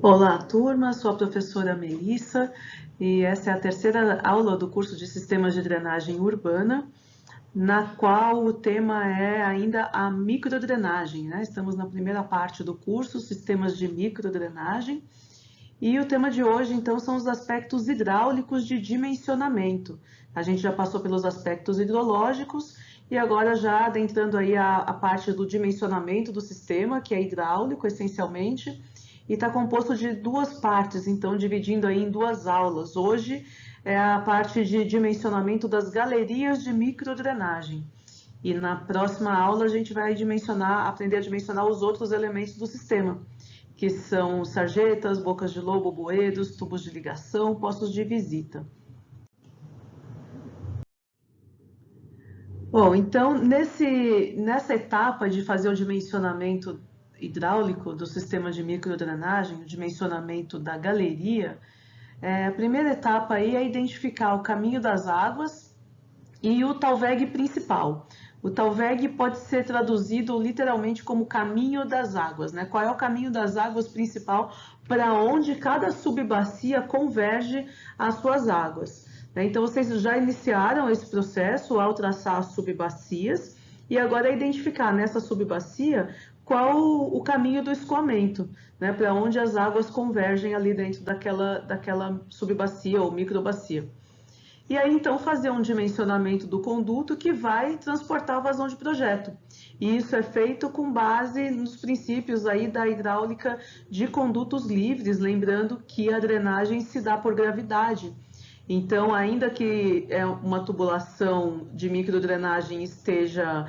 Olá, turma, sou a professora Melissa e essa é a terceira aula do curso de Sistemas de Drenagem Urbana, na qual o tema é ainda a microdrenagem, né? Estamos na primeira parte do curso, Sistemas de Microdrenagem, e o tema de hoje, então, são os aspectos hidráulicos de dimensionamento. A gente já passou pelos aspectos hidrológicos e agora já adentrando aí a parte do dimensionamento do sistema, que é hidráulico, essencialmente, e está composto de duas partes, então dividindo aí em duas aulas. Hoje é a parte de dimensionamento das galerias de microdrenagem. E na próxima aula a gente vai aprender a dimensionar os outros elementos do sistema, que são sarjetas, bocas de lobo, bueiros, tubos de ligação, postos de visita. Bom, então nessa etapa de fazer o dimensionamento hidráulico do sistema de microdrenagem, o dimensionamento da galeria, a primeira etapa aí é identificar o caminho das águas e o talveg principal. O talveg pode ser traduzido literalmente como caminho das águas, né? Qual é o caminho das águas principal para onde cada subbacia converge as suas águas. Então, vocês já iniciaram esse processo ao traçar as subbacias e agora é identificar nessa subbacia qual o caminho do escoamento, né? Para onde as águas convergem ali dentro daquela subbacia ou microbacia. E aí, então, fazer um dimensionamento do conduto que vai transportar a vazão de projeto. E isso é feito com base nos princípios aí da hidráulica de condutos livres, lembrando que a drenagem se dá por gravidade. Então, ainda que uma tubulação de microdrenagem esteja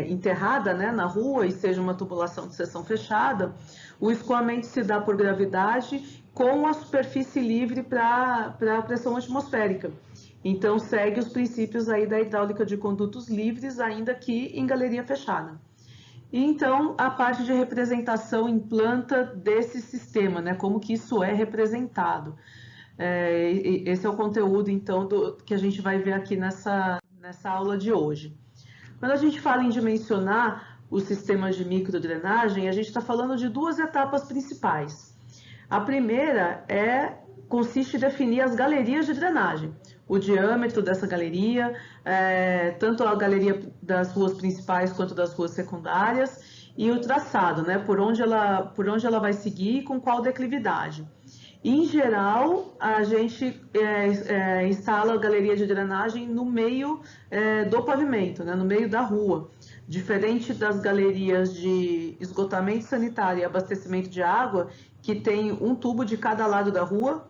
enterrada, né, na rua e seja uma tubulação de seção fechada, o escoamento se dá por gravidade com a superfície livre para a pressão atmosférica. Então, segue os princípios aí da hidráulica de condutos livres, ainda que em galeria fechada. E então, a parte de representação em planta desse sistema, né? Como que isso é representado. Esse é o conteúdo, então, que a gente vai ver aqui nessa aula de hoje. Quando a gente fala em dimensionar os sistemas de microdrenagem, a gente está falando de duas etapas principais. A primeira consiste em definir as galerias de drenagem, o diâmetro dessa galeria, tanto a galeria das ruas principais quanto das ruas secundárias, e o traçado, né, por onde ela vai seguir e com qual declividade. Em geral, a gente instala a galeria de drenagem no meio do pavimento, né, no meio da rua. Diferente das galerias de esgotamento sanitário e abastecimento de água, que tem um tubo de cada lado da rua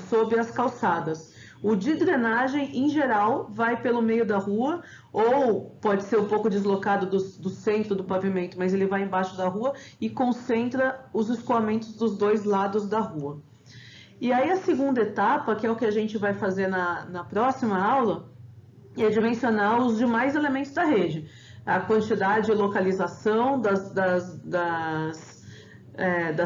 sobre as calçadas. O de drenagem, em geral, vai pelo meio da rua, ou pode ser um pouco deslocado do centro do pavimento, mas ele vai embaixo da rua e concentra os escoamentos dos dois lados da rua. E aí a segunda etapa, que é o que a gente vai fazer na próxima aula, é dimensionar os demais elementos da rede. A quantidade e localização das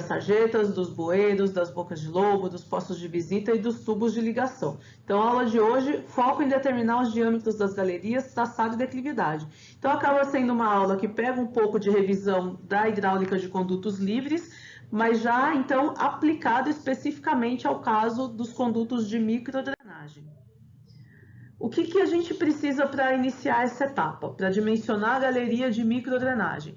sarjetas, dos bueiros, das bocas de lobo, dos postos de visita e dos tubos de ligação. Então, a aula de hoje foca em determinar os diâmetros das galerias, traçado e declividade. Então, acaba sendo uma aula que pega um pouco de revisão da hidráulica de condutos livres, mas já, então, aplicado especificamente ao caso dos condutos de microdrenagem. O que a gente precisa para iniciar essa etapa, para dimensionar a galeria de microdrenagem?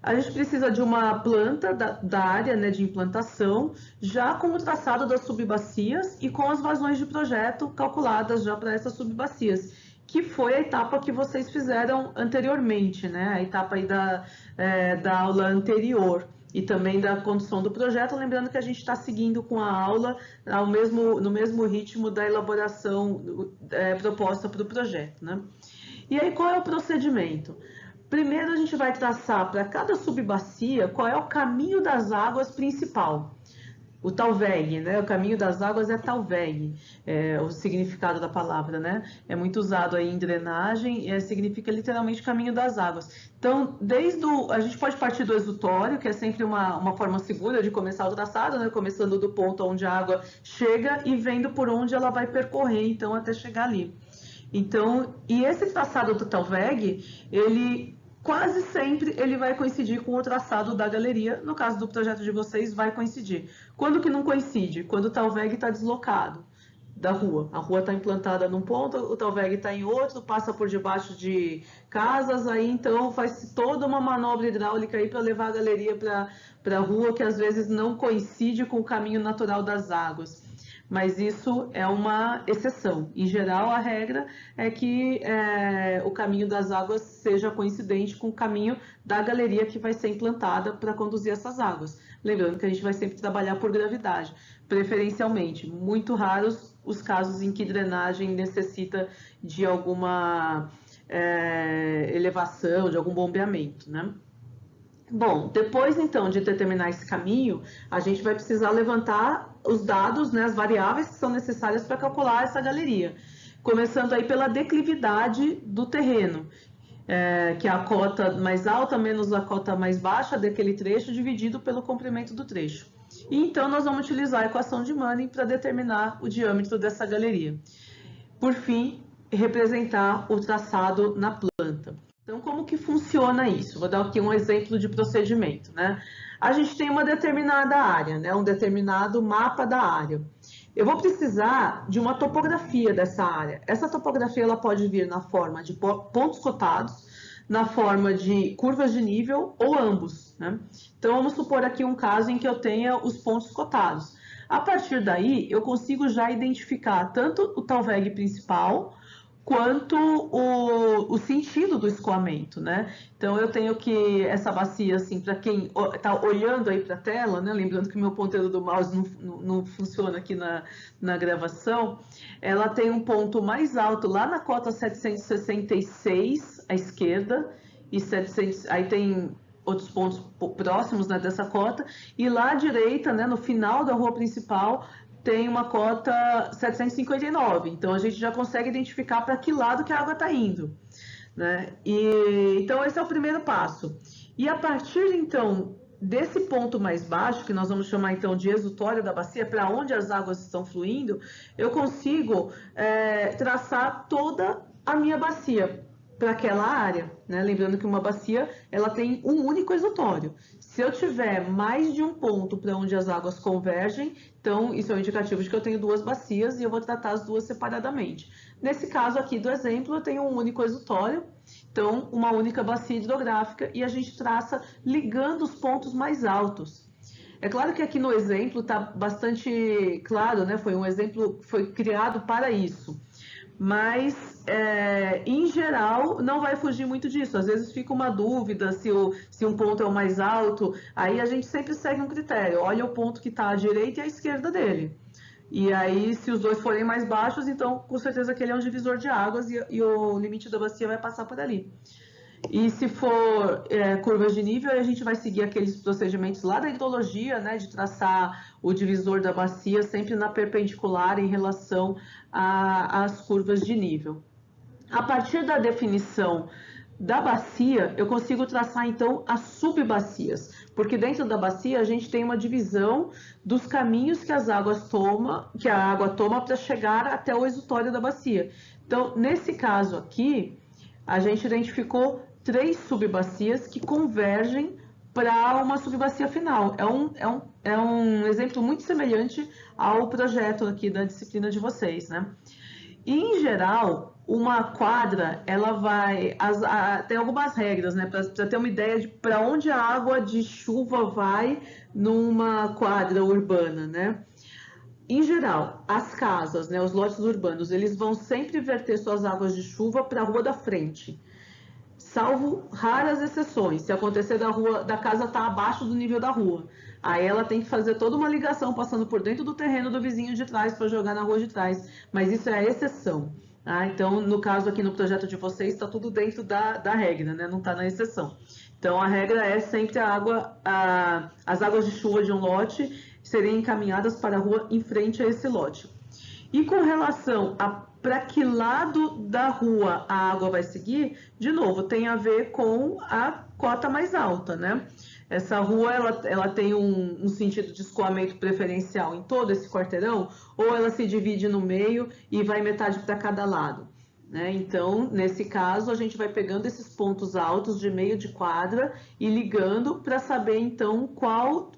A gente precisa de uma planta da área, né, de implantação, já com o traçado das subbacias e com as vazões de projeto calculadas já para essas subbacias, que foi a etapa que vocês fizeram anteriormente, né, a etapa aí da aula anterior e também da condução do projeto, lembrando que a gente está seguindo com a aula no mesmo ritmo da elaboração proposta para o projeto, né? E aí, qual é o procedimento? Primeiro, a gente vai traçar para cada subbacia qual é o caminho das águas principal. O talveg, né? O caminho das águas é talveg, o significado da palavra, né? É muito usado aí em drenagem e significa literalmente caminho das águas. Então, a gente pode partir do exutório, que é sempre uma forma segura de começar o traçado, né? Começando do ponto onde a água chega e vendo por onde ela vai percorrer, então, até chegar ali. Então, e esse traçado do talveg, ele quase sempre ele vai coincidir com o traçado da galeria. No caso do projeto de vocês, vai coincidir. Quando que não coincide? Quando o Talveg está deslocado da rua. A rua está implantada num ponto, o Talveg está em outro, passa por debaixo de casas, aí então faz toda uma manobra hidráulica aí para levar a galeria para a rua, que às vezes não coincide com o caminho natural das águas. Mas isso é uma exceção. Em geral, a regra é que o caminho das águas seja coincidente com o caminho da galeria que vai ser implantada para conduzir essas águas. Lembrando que a gente vai sempre trabalhar por gravidade, preferencialmente. Muito raros os casos em que drenagem necessita de alguma elevação, de algum bombeamento, né? Bom, depois então de determinar esse caminho, a gente vai precisar levantar os dados, né, as variáveis que são necessárias para calcular essa galeria. Começando aí pela declividade do terreno, que é a cota mais alta menos a cota mais baixa daquele trecho dividido pelo comprimento do trecho. E então nós vamos utilizar a equação de Manning para determinar o diâmetro dessa galeria. Por fim, representar o traçado na planta. Então, como que funciona isso? Vou dar aqui um exemplo de procedimento, né? A gente tem uma determinada área, né? Um determinado mapa da área. Eu vou precisar de uma topografia dessa área. Essa topografia ela pode vir na forma de pontos cotados, na forma de curvas de nível ou ambos, né? Então, vamos supor aqui um caso em que eu tenha os pontos cotados. A partir daí, eu consigo já identificar tanto o Talveg principal quanto o sentido do escoamento, né? Então, eu tenho que essa bacia, assim, para quem está olhando aí para a tela, né? Lembrando que o meu ponteiro do mouse não funciona aqui na gravação, ela tem um ponto mais alto lá na cota 766 à esquerda, e 700, aí tem outros pontos próximos, né, dessa cota, e lá à direita, né, no final da rua principal, tem uma cota 759, então a gente já consegue identificar para que lado que a água está indo, né? Então esse é o primeiro passo. E a partir então desse ponto mais baixo, que nós vamos chamar então de exutório da bacia, para onde as águas estão fluindo, eu consigo traçar toda a minha bacia para aquela área, né? Lembrando que uma bacia ela tem um único exutório. Se eu tiver mais de um ponto para onde as águas convergem, então isso é um indicativo de que eu tenho duas bacias e eu vou tratar as duas separadamente. Nesse caso aqui do exemplo, eu tenho um único exutório, então uma única bacia hidrográfica, e a gente traça ligando os pontos mais altos. É claro que aqui no exemplo está bastante claro, né? Foi um exemplo que foi criado para isso. Mas, em geral, não vai fugir muito disso. Às vezes fica uma dúvida se um ponto é o mais alto. Aí a gente sempre segue um critério. Olha o ponto que está à direita e à esquerda dele. E aí, se os dois forem mais baixos, então, com certeza que ele é um divisor de águas e o limite da bacia vai passar por ali. E se for curvas de nível, a gente vai seguir aqueles procedimentos lá da hidrologia, né, de traçar o divisor da bacia sempre na perpendicular em relação às curvas de nível. A partir da definição da bacia, eu consigo traçar então as subbacias, porque dentro da bacia a gente tem uma divisão dos caminhos que a água toma para chegar até o exutório da bacia. Então, nesse caso aqui, a gente identificou 3 subbacias que convergem para uma subbacia final. É um exemplo muito semelhante ao projeto aqui da disciplina de vocês, né? E, em geral, uma quadra, ela vai... tem algumas regras, né? Para ter uma ideia de para onde a água de chuva vai numa quadra urbana, né? Em geral, as casas, né, os lotes urbanos, eles vão sempre verter suas águas de chuva para a rua da frente, salvo raras exceções. Se acontecer da casa estar abaixo do nível da rua, aí ela tem que fazer toda uma ligação passando por dentro do terreno do vizinho de trás para jogar na rua de trás, mas isso é a exceção. Tá? Então, no caso aqui no projeto de vocês, está tudo dentro da regra, né? Não está na exceção. Então, a regra é sempre as águas de chuva de um lote serem encaminhadas para a rua em frente a esse lote. E com relação a para que lado da rua a água vai seguir, de novo, tem a ver com a cota mais alta, né? Essa rua, ela tem um sentido de escoamento preferencial em todo esse quarteirão, ou ela se divide no meio e vai metade para cada lado? né? Então, nesse caso, a gente vai pegando esses pontos altos de meio de quadra e ligando para saber, então, qual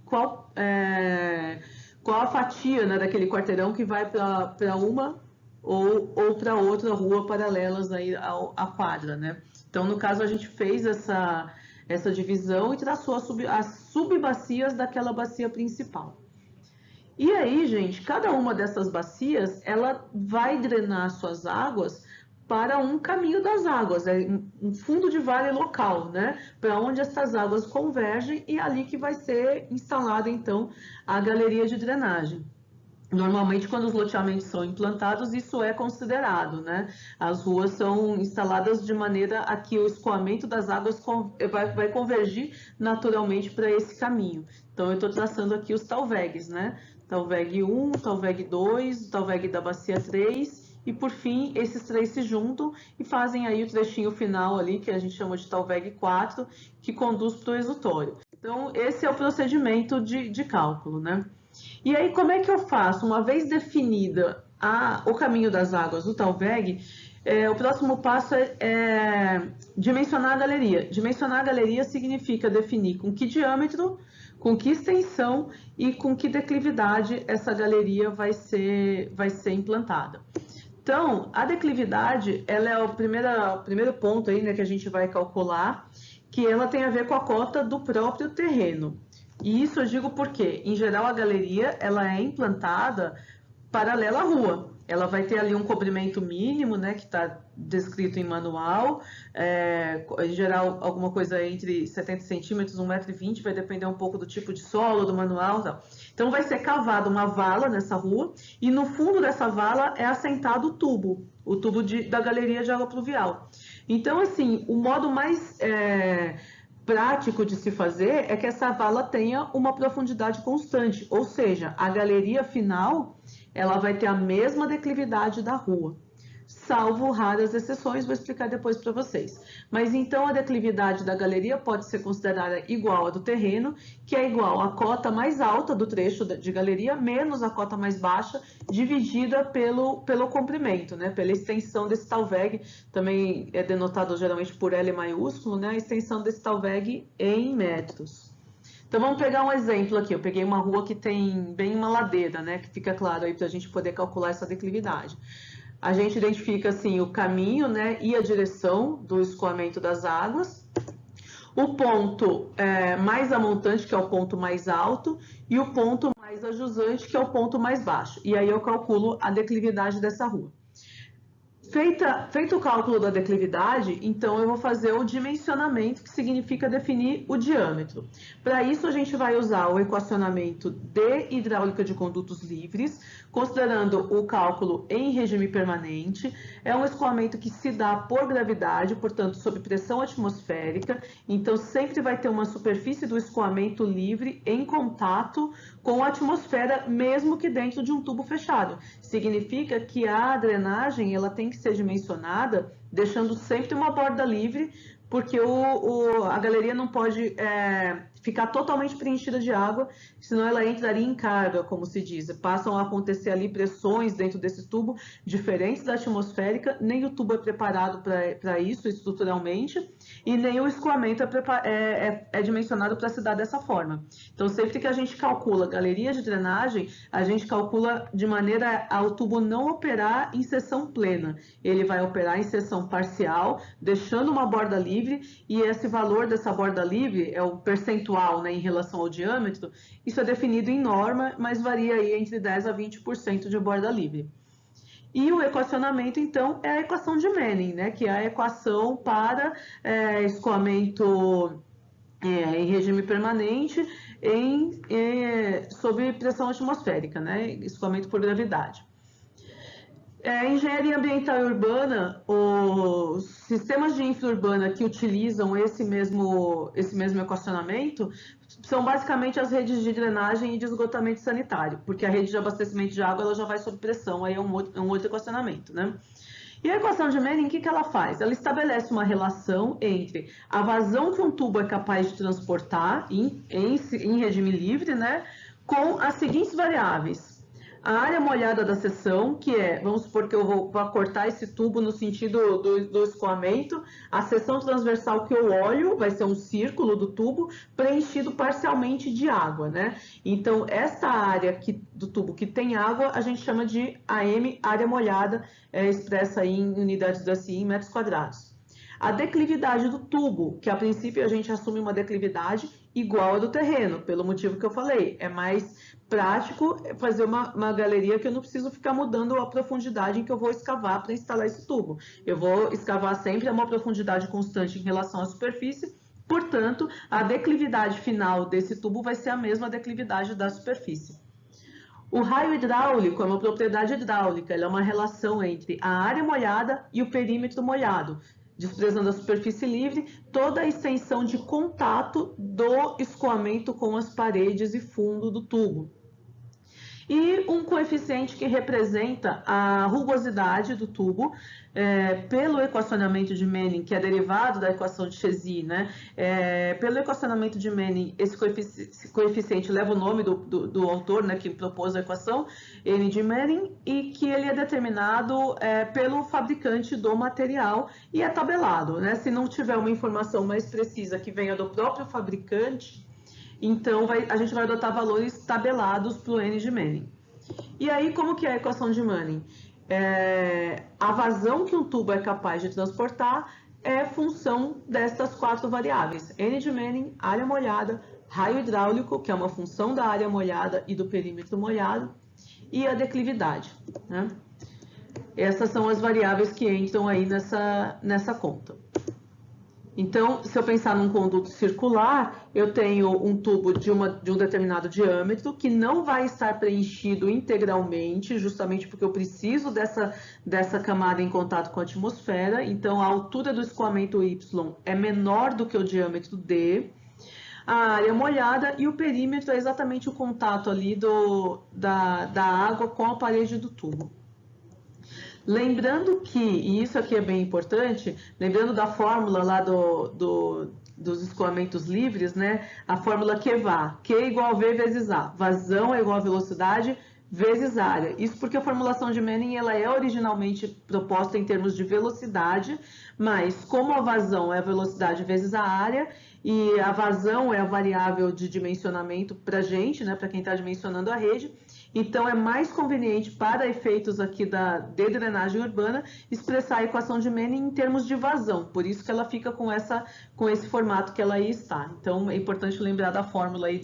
a fatia, né, daquele quarteirão que vai para uma ou para outra rua paralelas aí à quadra, né? Então, no caso, a gente fez essa divisão e traçou as subbacias daquela bacia principal. E aí, gente, cada uma dessas bacias, ela vai drenar suas águas para um caminho das águas, é um fundo de vale local, né? Para onde essas águas convergem e é ali que vai ser instalada, então, a galeria de drenagem. Normalmente, quando os loteamentos são implantados, isso é considerado, né? As ruas são instaladas de maneira a que o escoamento das águas vai convergir naturalmente para esse caminho. Então, eu estou traçando aqui os talvegs, né? Talveg 1, Talveg 2, Talveg da bacia 3 e, por fim, esses três se juntam e fazem aí o trechinho final ali, que a gente chama de Talveg 4, que conduz para o exutório. Então, esse é o procedimento de cálculo, né? E aí, como é que eu faço? Uma vez definida o caminho das águas do Talveg, o próximo passo é dimensionar a galeria. Dimensionar a galeria significa definir com que diâmetro, com que extensão e com que declividade essa galeria vai ser implantada. Então, a declividade, ela é o primeiro ponto aí, né, que a gente vai calcular, que ela tem a ver com a cota do próprio terreno. E isso eu digo porque, em geral, a galeria ela é implantada paralela à rua. Ela vai ter ali um comprimento mínimo, né, que está descrito em manual, em geral alguma coisa entre 70 centímetros, 1,20 m, vai depender um pouco do tipo de solo, do manual e tal. Então vai ser cavada uma vala nessa rua e no fundo dessa vala é assentado o tubo da galeria de água pluvial. Então, assim, o modo mais prático de se fazer é que essa vala tenha uma profundidade constante, ou seja, a galeria final ela vai ter a mesma declividade da rua, salvo raras exceções, vou explicar depois para vocês. Mas então a declividade da galeria pode ser considerada igual à do terreno, que é igual à cota mais alta do trecho de galeria, menos a cota mais baixa, dividida pelo comprimento, né? Pela extensão desse talveg, também é denotado geralmente por L maiúsculo, né? A extensão desse talveg em metros. Então vamos pegar um exemplo aqui, eu peguei uma rua que tem bem uma ladeira, né? Que fica claro aí para a gente poder calcular essa declividade. A gente identifica assim o caminho, né, e a direção do escoamento das águas, o ponto mais amontante, que é o ponto mais alto, e o ponto mais ajusante, que é o ponto mais baixo. E aí eu calculo a declividade dessa rua. Feito o cálculo da declividade, então eu vou fazer o dimensionamento, que significa definir o diâmetro. Para isso, a gente vai usar o equacionamento de hidráulica de condutos livres, considerando o cálculo em regime permanente. É um escoamento que se dá por gravidade, portanto, sob pressão atmosférica. Então, sempre vai ter uma superfície do escoamento livre em contato com a atmosfera, mesmo que dentro de um tubo fechado. Significa que a drenagem ela tem que ser dimensionada deixando sempre uma borda livre, porque a galeria não pode ficar totalmente preenchida de água, senão ela entraria em carga, como se diz. Passam a acontecer ali pressões dentro desse tubo diferentes da atmosférica, nem o tubo é preparado para isso estruturalmente, e nem o escoamento é dimensionado para se dar dessa forma. Então, sempre que a gente calcula galeria de drenagem, a gente calcula de maneira ao tubo não operar em seção plena. Ele vai operar em seção parcial, deixando uma borda livre, e esse valor dessa borda livre é o percentual, né, em relação ao diâmetro. Isso é definido em norma, mas varia aí entre 10% a 20% de borda livre. E o equacionamento, então, é a equação de Manning, né, que é a equação para escoamento em regime permanente sob pressão atmosférica, né, escoamento por gravidade. Engenharia ambiental e urbana, os sistemas de infra urbana que utilizam esse mesmo equacionamento são basicamente as redes de drenagem e de esgotamento sanitário, porque a rede de abastecimento de água ela já vai sob pressão, aí é um outro equacionamento, né? E a equação de Manning, o que ela faz? Ela estabelece uma relação entre a vazão que um tubo é capaz de transportar em regime livre, né, com as seguintes variáveis. A área molhada da seção, que é, vamos supor que eu vou cortar esse tubo no sentido do escoamento, a seção transversal que eu olho vai ser um círculo do tubo preenchido parcialmente de água, né? Então, essa área do tubo que tem água, a gente chama de AM, área molhada, expressa aí em unidades do SI em metros quadrados. A declividade do tubo, que a princípio a gente assume uma declividade igual a do terreno, pelo motivo que eu falei, é mais prático fazer uma galeria que eu não preciso ficar mudando a profundidade em que eu vou escavar para instalar esse tubo. Eu vou escavar sempre a uma profundidade constante em relação à superfície, portanto, a declividade final desse tubo vai ser a mesma declividade da superfície. O raio hidráulico é uma propriedade hidráulica, ela é uma relação entre a área molhada e o perímetro molhado, desprezando a superfície livre, toda a extensão de contato do escoamento com as paredes e fundo do tubo. E um coeficiente que representa a rugosidade do tubo, pelo equacionamento de Manning, que é derivado da equação de Chezy, né? Pelo equacionamento de Manning, esse coeficiente leva o nome do autor, né, que propôs a equação, N de Manning, e que ele é determinado pelo fabricante do material e é tabelado, né? Se não tiver uma informação mais precisa que venha do próprio fabricante, então a gente vai adotar valores tabelados para o N de Manning. E aí, como que é a equação de Manning? A vazão que um tubo é capaz de transportar é função destas 4 variáveis. N de Manning, área molhada, raio hidráulico, que é uma função da área molhada e do perímetro molhado, e a declividade, né? Essas são as variáveis que entram aí nessa conta. Então, se eu pensar num conduto circular, eu tenho um tubo de um determinado diâmetro que não vai estar preenchido integralmente, justamente porque eu preciso dessa camada em contato com a atmosfera. Então, a altura do escoamento Y é menor do que o diâmetro D. A área molhada e o perímetro é exatamente o contato ali da água com a parede do tubo. Lembrando que, e isso aqui é bem importante, lembrando da fórmula lá dos escoamentos livres, né? A fórmula QVA, Q igual a V vezes A. Vazão é igual a velocidade vezes área. Isso porque a formulação de Manning ela é originalmente proposta em termos de velocidade, mas como a vazão é a velocidade vezes a área, e a vazão é a variável de dimensionamento para a gente, né? Para quem está dimensionando a rede, então, é mais conveniente para efeitos aqui de drenagem urbana expressar a equação de Manning em termos de vazão, por isso que ela fica com esse formato que ela aí está. Então, é importante lembrar da fórmula aí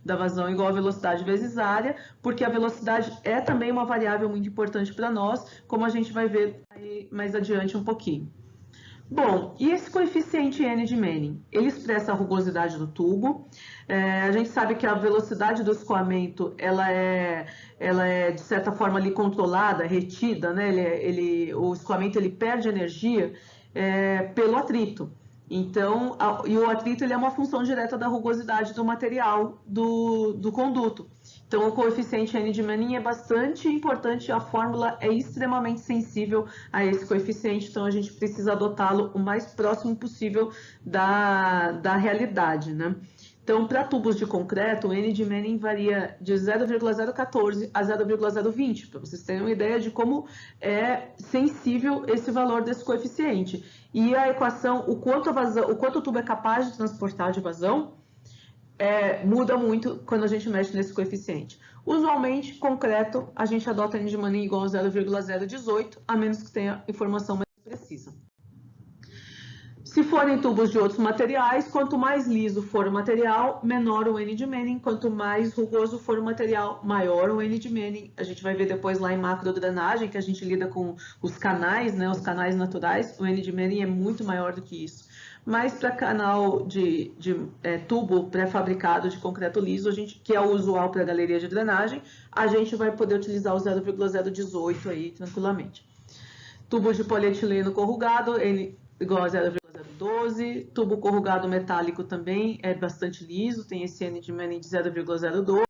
da vazão igual a velocidade vezes área, porque a velocidade é também uma variável muito importante para nós, como a gente vai ver aí mais adiante um pouquinho. Bom, e esse coeficiente N de Manning? Ele expressa a rugosidade do tubo. A gente sabe que a velocidade do escoamento ela é de certa forma ali controlada, retida, né? O escoamento ele perde energia pelo atrito. Então, e o atrito ele é uma função direta da rugosidade do material do conduto. Então, o coeficiente N de Manning é bastante importante, a fórmula é extremamente sensível a esse coeficiente, então a gente precisa adotá-lo o mais próximo possível da realidade, né? Então, para tubos de concreto, o N de Manning varia de 0,014 a 0,020, para vocês terem uma ideia de como é sensível esse valor desse coeficiente. E a equação, o quanto o tubo é capaz de transportar de vazão, muda muito quando a gente mexe nesse coeficiente. Usualmente, concreto, a gente adota N de Manning igual a 0,018, a menos que tenha informação mais precisa. Se forem tubos de outros materiais, quanto mais liso for o material, menor o N de Manning. Quanto mais rugoso for o material, maior o N de Manning. A gente vai ver depois lá em macrodrenagem, que a gente lida com os canais, né, os canais naturais. O N de Manning é muito maior do que isso. Mas para canal de tubo pré-fabricado de concreto liso, que é o usual para a galeria de drenagem, a gente vai poder utilizar o 0,018 aí tranquilamente. Tubo de polietileno corrugado, N igual a 0,012. Tubo corrugado metálico também é bastante liso, tem esse N de Manning de 0,012.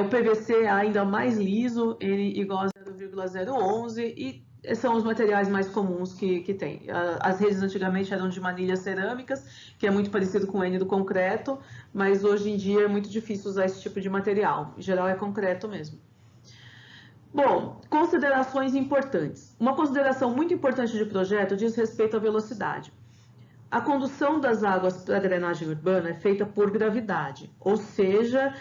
O PVC é ainda mais liso, N igual a 0,011 e são os materiais mais comuns que tem. As redes antigamente eram de manilhas cerâmicas, que é muito parecido com o N do concreto, mas hoje em dia é muito difícil usar esse tipo de material. Em geral é concreto mesmo. Bom, considerações importantes. Uma consideração muito importante de projeto diz respeito à velocidade. A condução das águas para a drenagem urbana é feita por gravidade, ou seja,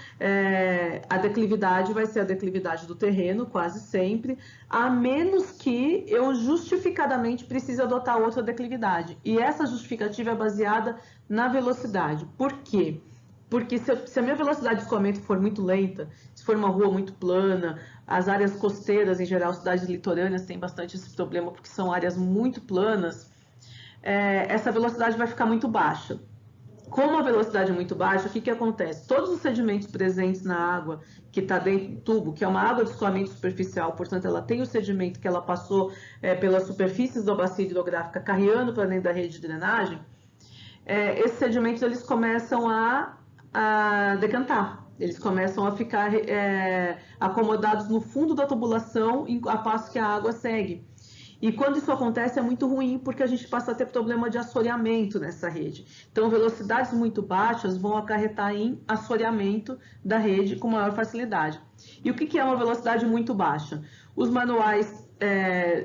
a declividade vai ser a declividade do terreno, quase sempre, a menos que eu justificadamente precise adotar outra declividade. E essa justificativa é baseada na velocidade. Por quê? Porque se a minha velocidade de escoamento for muito lenta, se for uma rua muito plana, as áreas costeiras, em geral, cidades litorâneas têm bastante esse problema, porque são áreas muito planas, essa velocidade vai ficar muito baixa. Com a velocidade muito baixa, o que acontece? Todos os sedimentos presentes na água que está dentro do tubo, que é uma água de escoamento superficial, portanto, ela tem o sedimento que ela passou pelas superfícies da bacia hidrográfica, carreando para dentro da rede de drenagem, esses sedimentos eles começam a decantar. Eles começam a ficar acomodados no fundo da tubulação, a passo que a água segue. E quando isso acontece é muito ruim, porque a gente passa a ter problema de assoreamento nessa rede. Então, velocidades muito baixas vão acarretar em assoreamento da rede com maior facilidade. E o que é uma velocidade muito baixa? Os manuais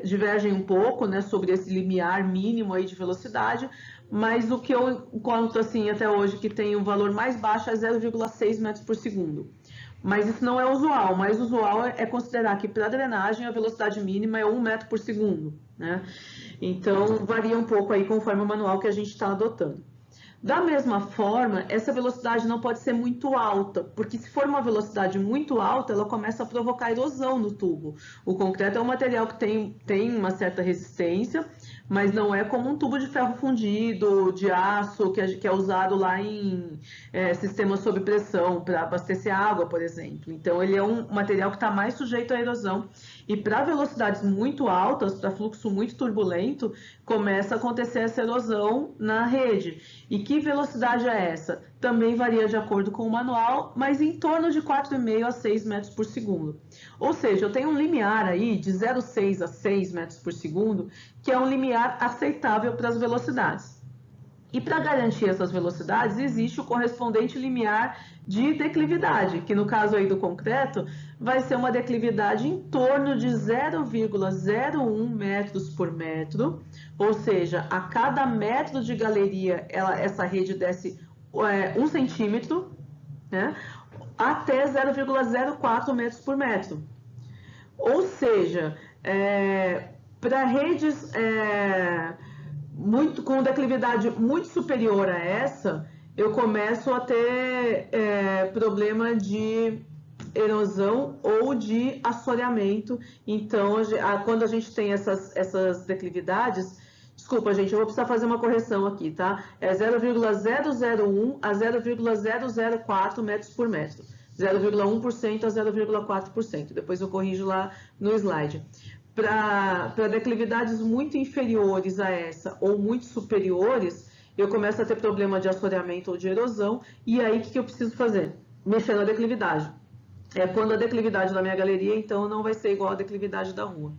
divergem um pouco, né, sobre esse limiar mínimo aí de velocidade, mas o que eu conto assim até hoje que tem um valor mais baixo é 0,6 metros por segundo. Mas isso não é usual. O mais usual é considerar que para a drenagem a velocidade mínima é 1 metro por segundo, né? Então varia um pouco aí conforme o manual que a gente está adotando. Da mesma forma, essa velocidade não pode ser muito alta, porque se for uma velocidade muito alta, ela começa a provocar erosão no tubo. O concreto é um material que tem uma certa resistência, mas não é como um tubo de ferro fundido, de aço, que é usado lá em sistemas sob pressão para abastecer água, por exemplo. Então, ele é um material que está mais sujeito à erosão. E para velocidades muito altas, para fluxo muito turbulento, começa a acontecer essa erosão na rede. E que velocidade é essa? Também varia de acordo com o manual, mas em torno de 4,5 a 6 metros por segundo. Ou seja, eu tenho um limiar aí de 0,6 a 6 metros por segundo, que é um limiar aceitável para as velocidades. E para garantir essas velocidades, existe o correspondente limiar de declividade, que no caso aí do concreto, vai ser uma declividade em torno de 0,01 metros por metro, ou seja, a cada metro de galeria, essa rede desce 1 centímetro, né, até 0,04 metros por metro. Ou seja, para redes com declividade muito superior a essa, eu começo a ter problema de erosão ou de assoreamento. Então, quando a gente tem essas declividades, desculpa, gente, eu vou precisar fazer uma correção aqui, tá? É 0,001 a 0,004 metros por metro. 0,1% a 0,4%. Depois eu corrijo lá no slide. Para declividades muito inferiores a essa ou muito superiores, eu começo a ter problema de assoreamento ou de erosão. E aí, o que eu preciso fazer? Mexer na declividade. Quando a declividade da minha galeria, então, não vai ser igual à declividade da rua.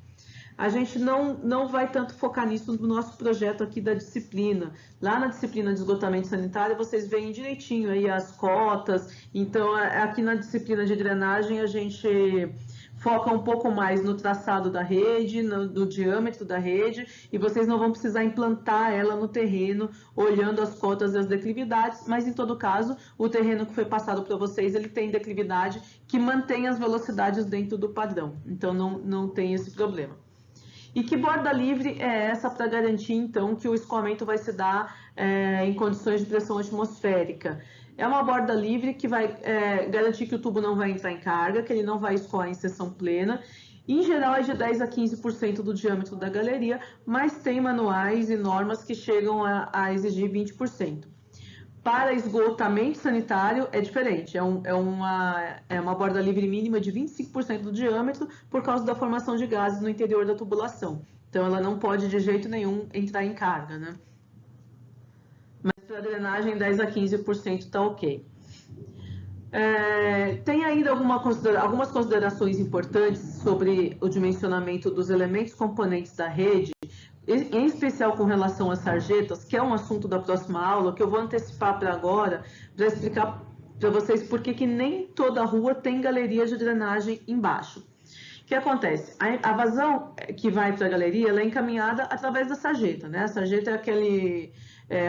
A gente não vai tanto focar nisso no nosso projeto aqui da disciplina. Lá na disciplina de esgotamento sanitário, vocês veem direitinho aí as cotas. Então, aqui na disciplina de drenagem, a gente foca um pouco mais no traçado da rede, no diâmetro da rede, e vocês não vão precisar implantar ela no terreno, olhando as cotas e as declividades, mas em todo caso, o terreno que foi passado para vocês, ele tem declividade que mantém as velocidades dentro do padrão, então não tem esse problema. E que borda livre é essa para garantir, então, que o escoamento vai se dar em condições de pressão atmosférica? É uma borda livre que vai garantir que o tubo não vai entrar em carga, que ele não vai escoar em seção plena. Em geral, é de 10 a 15% do diâmetro da galeria, mas tem manuais e normas que chegam a exigir 20%. Para esgotamento sanitário é diferente, é uma borda livre mínima de 25% do diâmetro por causa da formação de gases no interior da tubulação. Então, ela não pode de jeito nenhum entrar em carga, né? Mas para drenagem, 10 a 15% está ok. Tem ainda algumas considerações importantes sobre o dimensionamento dos elementos componentes da rede, em especial com relação às sarjetas, que é um assunto da próxima aula, que eu vou antecipar para agora, para explicar para vocês por que nem toda rua tem galeria de drenagem embaixo. O que acontece? A vazão que vai para a galeria, ela é encaminhada através da sarjeta, né? A sarjeta é aquele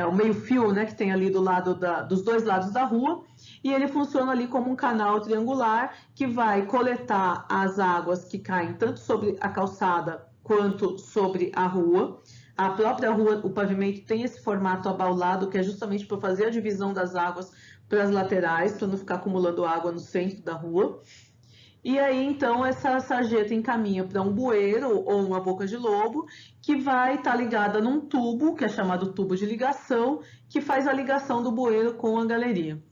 o meio-fio, né, que tem ali do lado dos dois lados da rua, e ele funciona ali como um canal triangular que vai coletar as águas que caem tanto sobre a calçada quanto sobre a rua. A própria rua, o pavimento tem esse formato abaulado, que é justamente para fazer a divisão das águas para as laterais, para não ficar acumulando água no centro da rua. E aí, então, essa sarjeta encaminha para um bueiro ou uma boca de lobo, que vai estar ligada num tubo, que é chamado tubo de ligação, que faz a ligação do bueiro com a galeria.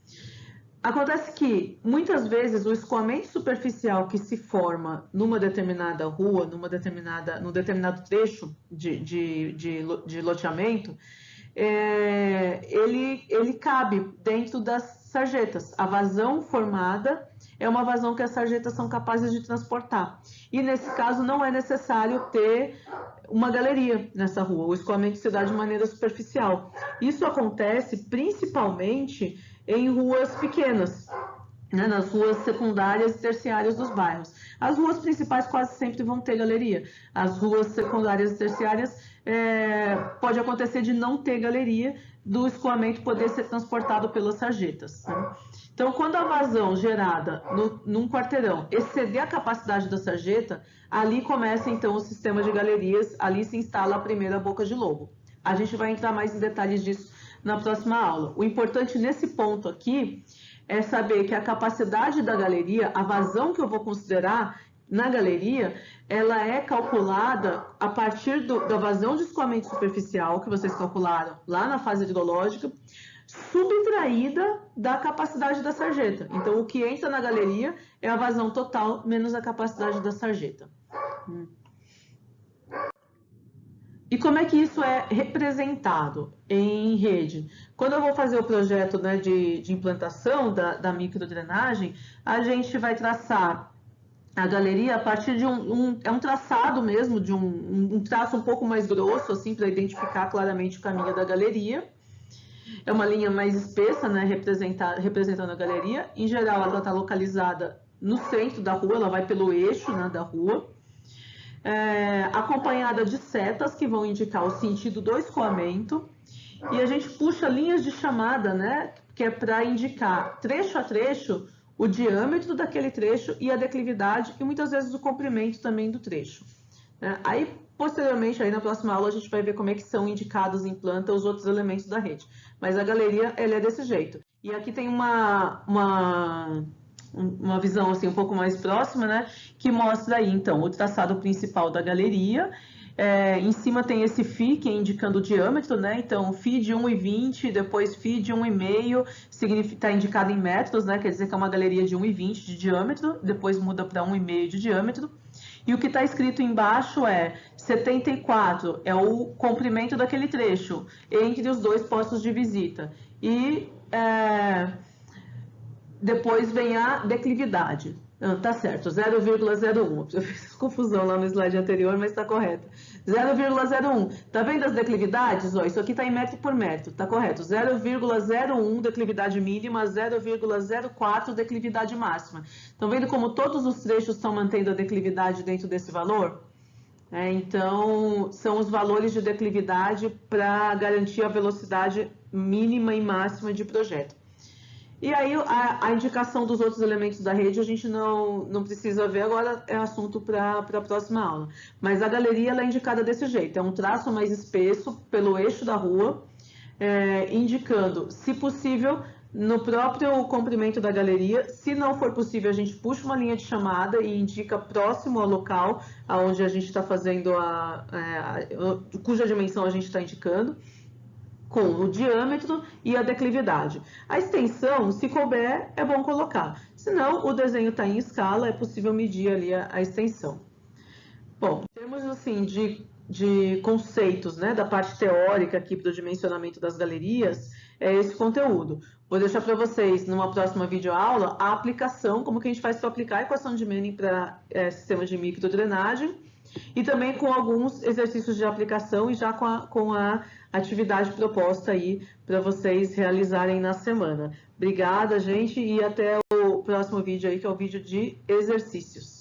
Acontece que, muitas vezes, o escoamento superficial que se forma numa determinada rua, num determinado trecho de loteamento, ele cabe dentro das sarjetas. A vazão formada é uma vazão que as sarjetas são capazes de transportar. E, nesse caso, não é necessário ter uma galeria nessa rua. O escoamento se dá de maneira superficial. Isso acontece principalmente em ruas pequenas, né, nas ruas secundárias e terciárias dos bairros. As ruas principais quase sempre vão ter galeria. As ruas secundárias e terciárias pode acontecer de não ter galeria, do escoamento poder ser transportado pelas sarjetas, né? Então, quando a vazão gerada num quarteirão exceder a capacidade da sarjeta, ali começa então o sistema de galerias, ali se instala a primeira boca de lobo. A gente vai entrar mais em detalhes disso na próxima aula. O importante nesse ponto aqui é saber que a capacidade da galeria, a vazão que eu vou considerar na galeria, ela é calculada a partir da vazão de escoamento superficial, que vocês calcularam lá na fase hidrológica, subtraída da capacidade da sarjeta. Então, o que entra na galeria é a vazão total menos a capacidade da sarjeta. E como é que isso é representado em rede? Quando eu vou fazer o projeto, né, de implantação da microdrenagem, a gente vai traçar a galeria a partir de um traçado mesmo, de um traço um pouco mais grosso, assim, para identificar claramente o caminho da galeria. É uma linha mais espessa, né, representando a galeria. Em geral, ela está localizada no centro da rua, ela vai pelo eixo, né, da rua. Acompanhada de setas que vão indicar o sentido do escoamento, e a gente puxa linhas de chamada, né, que é para indicar trecho a trecho o diâmetro daquele trecho e a declividade, e muitas vezes o comprimento também do trecho. Aí, posteriormente, aí na próxima aula, a gente vai ver como é que são indicados em planta os outros elementos da rede. Mas a galeria, ela é desse jeito. E aqui tem uma visão assim, um pouco mais próxima, né, que mostra aí, então, o traçado principal da galeria. Em cima tem esse φ, que é indicando o diâmetro, né? Então, φ de 1,20, depois φ de 1,5, está indicado em metros, né? Quer dizer que é uma galeria de 1,20 de diâmetro, depois muda para 1,5 de diâmetro. E o que está escrito embaixo é 74, é o comprimento daquele trecho, entre os dois postos de visita. E depois vem a declividade. Tá certo, 0,01. Eu fiz confusão lá no slide anterior, mas está correto. 0,01. Tá vendo as declividades? Ó, isso aqui está em metro por metro, tá correto. 0,01 declividade mínima, 0,04 declividade máxima. Estão vendo como todos os trechos estão mantendo a declividade dentro desse valor? Então, são os valores de declividade para garantir a velocidade mínima e máxima de projeto. E aí, a indicação dos outros elementos da rede a gente não precisa ver agora, é assunto para a próxima aula. Mas a galeria ela é indicada desse jeito, é um traço mais espesso pelo eixo da rua, indicando, se possível, no próprio comprimento da galeria. Se não for possível, a gente puxa uma linha de chamada e indica próximo ao local onde a gente está fazendo, cuja dimensão a gente está indicando, com o diâmetro e a declividade. A extensão, se couber, é bom colocar. Se não, o desenho está em escala, é possível medir ali a extensão. Bom, em termos assim, de conceitos, né, da parte teórica aqui do dimensionamento das galerias, é esse conteúdo. Vou deixar para vocês, numa próxima videoaula, a aplicação, como que a gente faz para aplicar a equação de Manning para sistema de microdrenagem, e também com alguns exercícios de aplicação e já com a atividade proposta aí para vocês realizarem na semana. Obrigada, gente, e até o próximo vídeo aí, que é o vídeo de exercícios.